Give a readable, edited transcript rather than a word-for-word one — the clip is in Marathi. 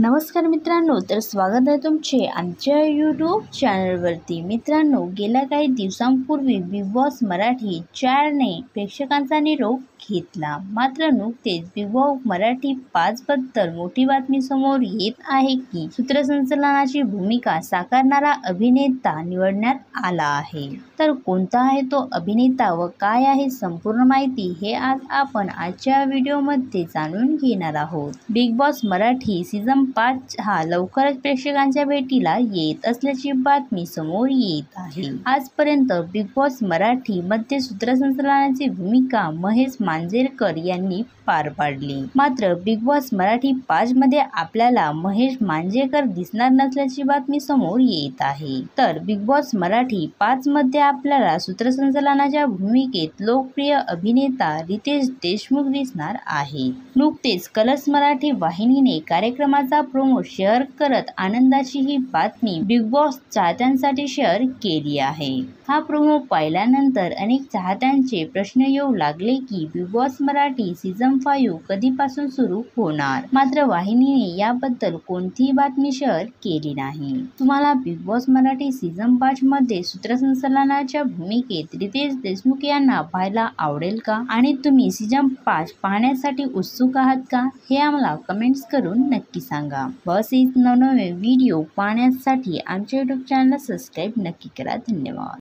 नमस्कार मित्रांनो, तर स्वागत आहे तुमचे आमच्या यूट्यूब चॅनलवरती। मित्रांनो, गेल्या काही दिवसांपूर्वी बिग बॉस मराठी 4ने प्रेक्षकांचा निरोप घेतला। मात्र नुकतेच बिग बॉस मराठी 5 बद्दल मोठी बातमी समोर येत आहे की सूत्रसंचालनाची भूमिका साकारणारा अभिनेता निवडण्यात आला आहे। तर कोणता आहे तो अभिनेता व काय आहे संपूर्ण माहिती हे आज आपण आजच्या व्हिडिओमध्ये जाणून घेणार आहोत। बिग बॉस मराठी सीझन 5 हा लवकरच प्रेक्षकांच्या भेटीला येत असल्याची बातमी समोर येत आहे। आजपर्यंत बिग बॉस मराठी मध्ये सूत्रसंचालनाची भूमिका महेश मांजरेकर यांनी पार पाडली। मात्र बिग बॉस मराठी 5 मध्ये आपल्याला महेश मांजरेकर दिसणार नसल्याची बातमी समोर येत आहे। तर बिग बॉस मराठी 5 मध्ये आपल्याला सूत्रसंचालनाच्या भूमिकेत लोकप्रिय अभिनेता रितेश देशमुख दिसणार आहे। नुकतेच कलर्स मराठी वाहिनीने कार्यक्रमाचा प्रोमो शेअर करत आनंदाची ही बातमी बिग बॉस चाहत्यांसाठी शेअर केली आहे। हा प्रोमो पाहिल्यानंतर अनेक चाहत्यांचे प्रश्न येऊ लागले की बिग बॉस मराठी सीझन 5 कधीपासून सुरू होणार। मात्र वाहिनीने याबद्दल कोणतीही बातमी शेअर केली नाही। तुम्हाला बिग बॉस मराठी सीझन 5 मध्ये सूत्रसंचालनाच्या भूमिकेत रितेश देशमुख यांना पाहायला आवडेल का? आणि तुम्ही सीझन 5 पाहण्यासाठी उत्सुक आहात का? हे आम्हाला कमेंट्स करून नक्की सांगा। बस नवनवे व्हिडिओ पाहण्यासाठी आमच्या यूट्यूब चॅनलला सबस्क्राईब नक्की करा। धन्यवाद।